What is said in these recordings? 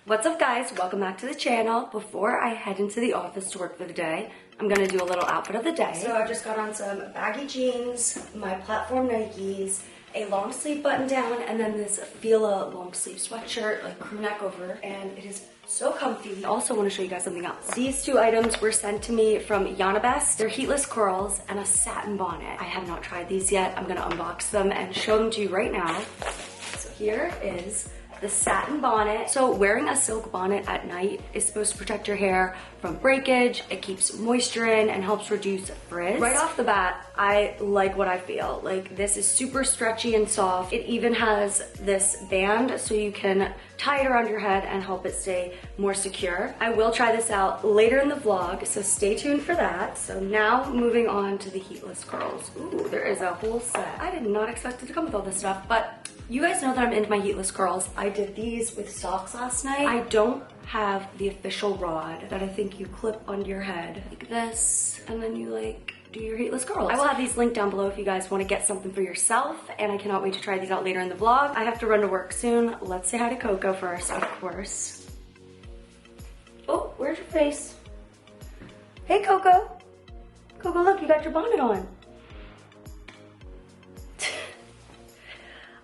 What's up guys, welcome back to the channel. Before I head into the office to work for the day, I'm gonna do a little outfit of the day. So I just got on some baggy jeans, my platform Nikes, a long sleeve button down, and then this Fila long sleeve sweatshirt, like crew neck over, and it is so comfy. I also want to show you guys something else. These two items were sent to me from YANIBEST. They're heatless curls and a satin bonnet. I have not tried these yet. I'm gonna unbox them and show them to you right now. So here is the satin bonnet. So wearing a silk bonnet at night is supposed to protect your hair from breakage. It keeps moisture in and helps reduce frizz. Right off the bat, I like what I feel. Like, this is super stretchy and soft. It even has this band so you can tie it around your head and help it stay more secure. I will try this out later in the vlog, so stay tuned for that. So now moving on to the heatless curls. Ooh, there is a whole set. I did not expect it to come with all this stuff, but you guys know that I'm into my heatless curls. I did these with socks last night. I don't have the official rod that I think you clip onto your head like this, and then you like do your heatless curls. I will have these linked down below if you guys want to get something for yourself, and I cannot wait to try these out later in the vlog. I have to run to work soon. Let's say hi to Coco first, of course. Oh, where's your face? Hey, Coco. Coco, look, you got your bonnet on.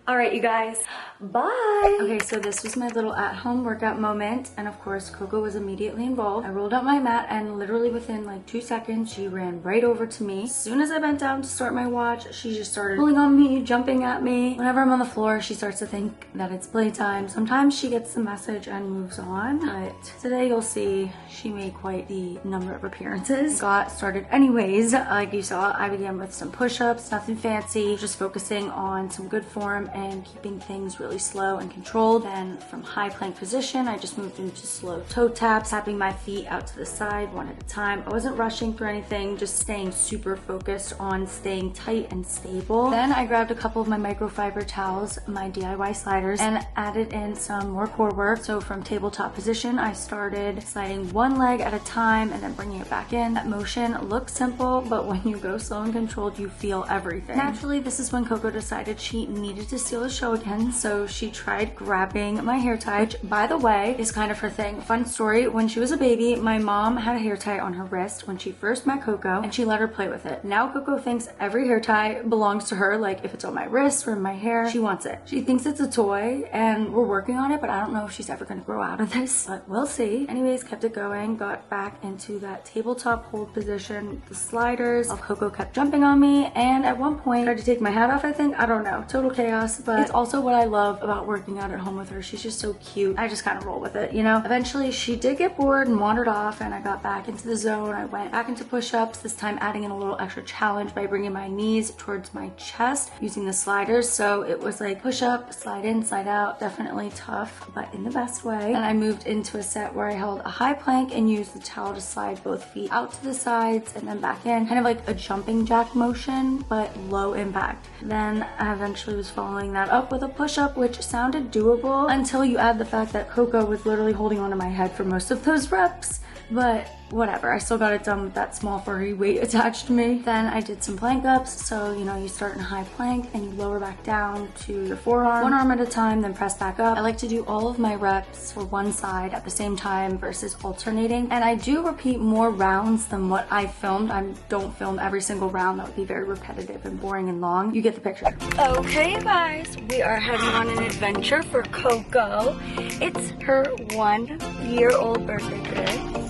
All right, you guys, bye. Okay, so this was my little at-home workout moment, and of course, Coco was immediately involved. I rolled out my mat, and literally within like 2 seconds, she ran right over to me. As soon as I bent down to start my watch, she just started pulling on me, jumping at me. Whenever I'm on the floor, she starts to think that it's playtime. Sometimes she gets the message and moves on, but today you'll see she made quite the number of appearances. Got started anyways. Like you saw, I began with some push-ups, nothing fancy, just focusing on some good form and keeping things really slow and controlled. Then from high plank position, I just moved into slow toe taps, tapping my feet out to the side one at a time. I wasn't rushing through anything, just staying super focused on staying tight and stable. Then I grabbed a couple of my microfiber towels, my DIY sliders, and added in some more core work. So from tabletop position, I started sliding one leg at a time and then bringing it back in. That motion looks simple, but when you go slow and controlled, you feel everything. Naturally, this is when Coco decided she needed to steal the show again, so she tried grabbing my hair tie, which, by the way, is kind of her thing. Fun story, when she was a baby, my mom had a hair tie on her wrist when she first met Coco, and she let her play with it. Now Coco thinks every hair tie belongs to her. Like, if it's on my wrist or in my hair, she wants it. She thinks it's a toy, and we're working on it, but I don't know if she's ever gonna grow out of this, but we'll see. Anyways, kept it going, got back into that tabletop hold position, the sliders, while Coco kept jumping on me, and at one point, tried to take my hat off, I think. I don't know, total chaos, but it's also what I love about working out at home with her. She's just so cute. I just kind of roll with it, you know? Eventually, she did get bored and wandered off, and I got back into the zone. I went back into push-ups, this time adding in a little extra challenge by bringing my knees towards my chest using the sliders. So it was like push-up, slide in, slide out. Definitely tough, but in the best way. And I moved into a set where I held a high plank and used the towel to slide both feet out to the sides and then back in. Kind of like a jumping jack motion, but low impact. Then I eventually was following that up with a push-up, which sounded doable until you add the fact that Coco was literally holding onto my head for most of those reps. But whatever, I still got it done with that small furry weight attached to me. Then I did some plank ups. So, you know, you start in a high plank and you lower back down to your forearm, one arm at a time, then press back up. I like to do all of my reps for one side at the same time versus alternating. And I do repeat more rounds than what I filmed. I don't film every single round. That would be very repetitive and boring and long. You get the picture. Okay, guys, we are heading on an adventure for Coco. It's her 1-year-old birthday today.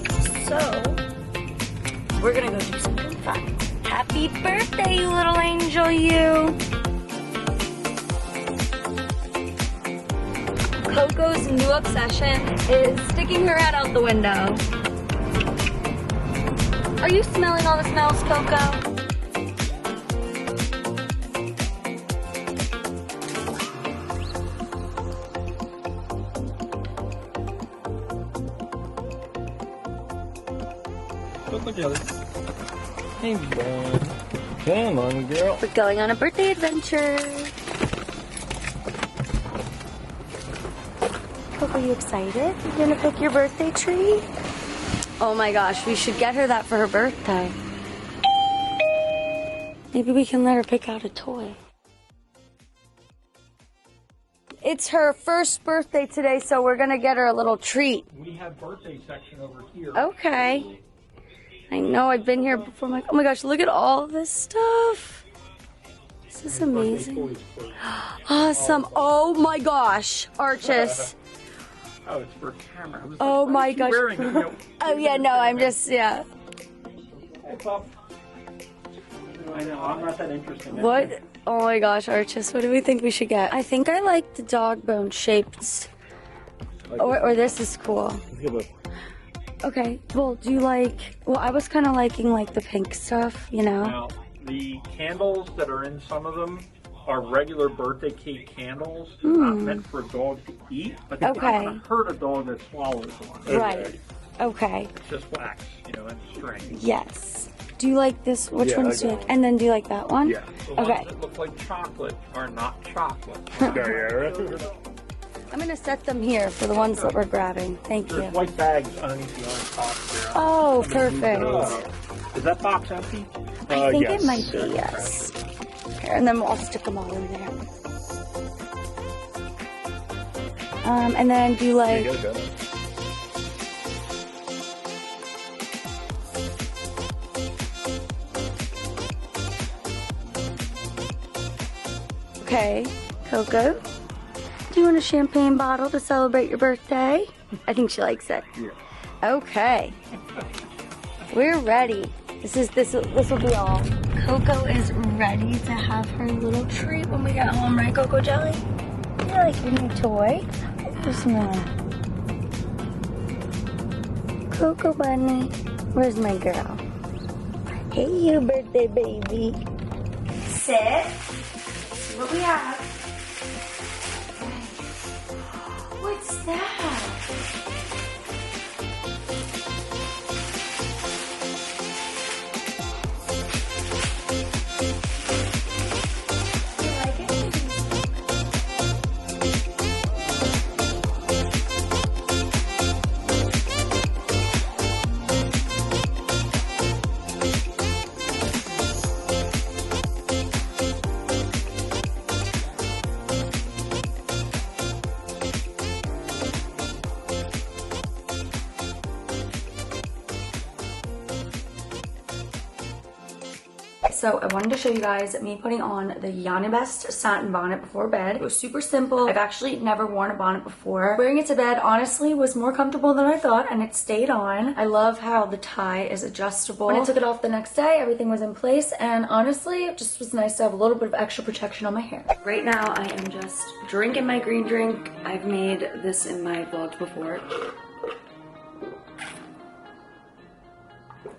So, we're gonna go do something fun. Happy birthday, you little angel, you! Coco's new obsession is sticking her head out the window. Are you smelling all the smells, Coco? Coco jelly. Hey, boy. Come on, girl. We're going on a birthday adventure. Coco, you excited? You're gonna pick your birthday tree? Oh my gosh, we should get her that for her birthday. Maybe we can let her pick out a toy. It's her first birthday today, so we're gonna get her a little treat. We have birthday section over here. Okay. I know, I've been here before. I'm like, oh my gosh, look at all this stuff. This is amazing. Awesome. Oh my gosh, Arches. Oh, it's for camera. I was Oh like, my why is she gosh. wearing it? You know, Oh yeah, no, I'm just, yeah. Hey, Pup. I know, I'm not that interesting. What? Oh my gosh, Arches, what do we think we should get? I think I like the dog bone shaped. Or this is cool. Okay, well, do you like, well, I was kind of liking like the pink stuff, you know? Now, the candles that are in some of them are regular birthday cake candles. They're not meant for a dog to eat, but they're not going to hurt a dog that swallows one. Right. Okay. It's just wax, you know, and string. Yes. Do you like this? Which ones do you like? And then do you like that one? Yeah. The ones that look like chocolate are not chocolate. I'm going to set them here for the ones that we're grabbing. Thank you. There's white bags underneath the orange box there. Oh, perfect. Is that box empty? I think it might be, yes. Here, and then I'll stick them all in there. And then do you like... Okay, Coco, do you want a champagne bottle to celebrate your birthday? I think she likes it. Yeah. Okay, we're ready. This will be all. Coco is ready to have her little treat when we get home, right, Coco Jelly? You like your new toy? Where's mine? Coco Bunny, where's my girl? Hey, you birthday baby. Sit. What we have? What's that? You like it? So I wanted to show you guys me putting on the YANIBEST satin bonnet before bed. It was super simple. I've actually never worn a bonnet before. Wearing it to bed honestly was more comfortable than I thought, and it stayed on. I love how the tie is adjustable. When I took it off the next day, everything was in place, and honestly, it just was nice to have a little bit of extra protection on my hair. Right now, I am just drinking my green drink. I've made this in my vlogs before.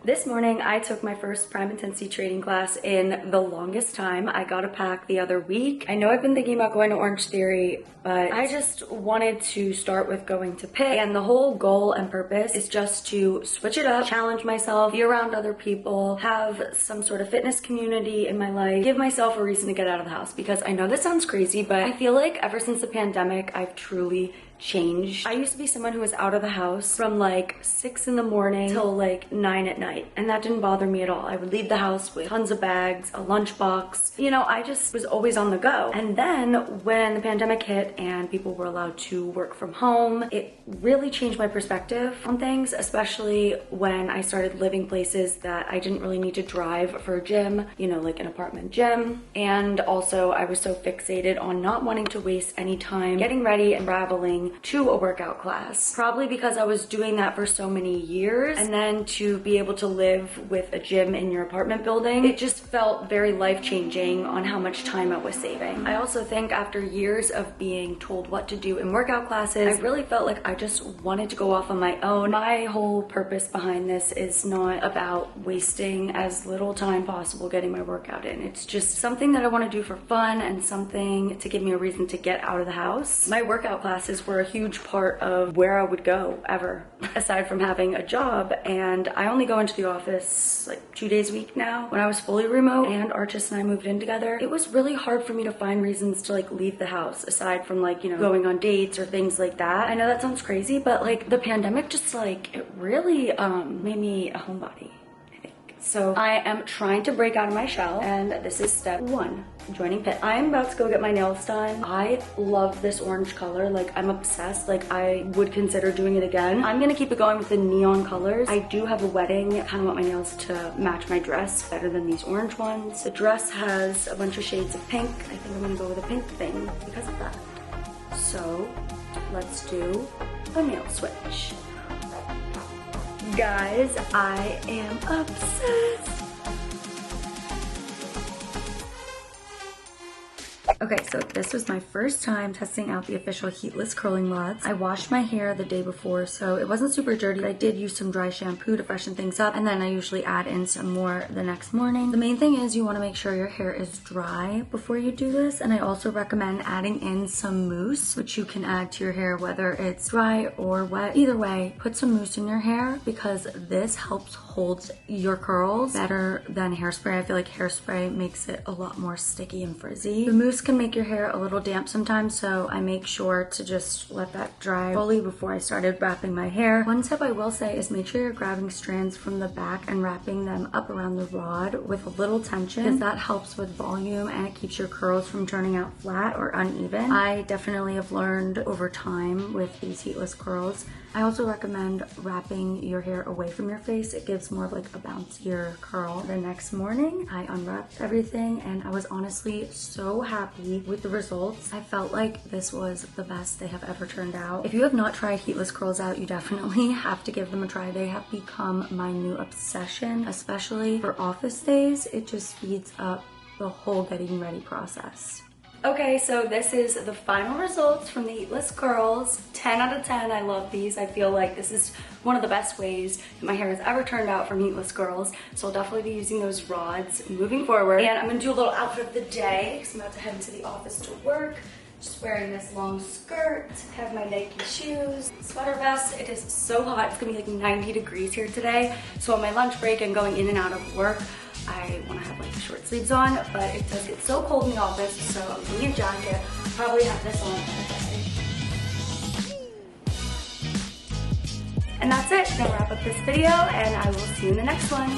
This morning, I took my first prime intensity trading class in the longest time. I got a pack the other week. I know I've been thinking about going to Orange Theory, but I just wanted to start with going to Pitt. And the whole goal and purpose is just to switch it up, challenge myself, be around other people, have some sort of fitness community in my life, give myself a reason to get out of the house. Because I know this sounds crazy, but I feel like ever since the pandemic, I've truly changed. I used to be someone who was out of the house from like 6 in the morning till like 9 at night, and that didn't bother me at all. I would leave the house with tons of bags, a lunchbox. You know, I just was always on the go. And then when the pandemic hit and people were allowed to work from home, it really changed my perspective on things, especially when I started living places that I didn't really need to drive for a gym, you know, like an apartment gym. And also I was so fixated on not wanting to waste any time getting ready and traveling to a workout class, probably because I was doing that for so many years. And then to be able to live with a gym in your apartment building, it just felt very life-changing on how much time I was saving. I also think after years of being told what to do in workout classes, I really felt like I just wanted to go off on my own. My whole purpose behind this is not about wasting as little time possible getting my workout in. It's just something that I want to do for fun and something to give me a reason to get out of the house. My workout classes were a huge part of where I would go ever, aside from having a job. And I only go into the office like 2 days a week now. When I was fully remote and Arches and I moved in together, it was really hard for me to find reasons to like leave the house, aside from like, you know, going on dates or things like that. I know that sounds crazy, but like the pandemic just like, it really made me a homebody, I think. So I am trying to break out of my shell, and this is step 1, joining pit. I am about to go get my nails done. I love this orange color. Like, I'm obsessed. Like, I would consider doing it again. I'm gonna keep it going with the neon colors. I do have a wedding. I kind of want my nails to match my dress better than these orange ones. The dress has a bunch of shades of pink. I think I'm gonna go with a pink thing because of that. So let's do a nail switch. Guys, I am obsessed. Okay, so this was my first time testing out the official Heatless curling rods. I washed my hair the day before, so it wasn't super dirty. I did use some dry shampoo to freshen things up, and then I usually add in some more the next morning. The main thing is you want to make sure your hair is dry before you do this, and I also recommend adding in some mousse, which you can add to your hair whether it's dry or wet. Either way, put some mousse in your hair because this helps hold your curls better than hairspray. I feel like hairspray makes it a lot more sticky and frizzy. The mousse can make your hair a little damp sometimes, so I make sure to just let that dry fully before I started wrapping my hair. One tip I will say is make sure you're grabbing strands from the back and wrapping them up around the rod with a little tension, because that helps with volume and it keeps your curls from turning out flat or uneven. I definitely have learned over time with these Heatless curls. I also recommend wrapping your hair away from your face. It gives more of like a bouncier curl. The next morning, I unwrapped everything and I was honestly so happy with the results. I felt like this was the best they have ever turned out. If you have not tried Heatless curls out, you definitely have to give them a try. They have become my new obsession, especially for office days. It just speeds up the whole getting ready process. Okay, so this is the final results from the Heatless curls. 10 out of 10, I love these. I feel like this is one of the best ways that my hair has ever turned out from Heatless curls. So I'll definitely be using those rods moving forward. And I'm gonna do a little outfit of the day because I'm about to head into the office to work. Just wearing this long skirt, have my Nike shoes, sweater vest. It is so hot, it's gonna be like 90 degrees here today. So on my lunch break and going in and out of work, I want to have like the short sleeves on, but it does get so cold in the office, so I'm bringing a jacket. Probably have this on. And that's it. I'm gonna wrap up this video, and I will see you in the next one.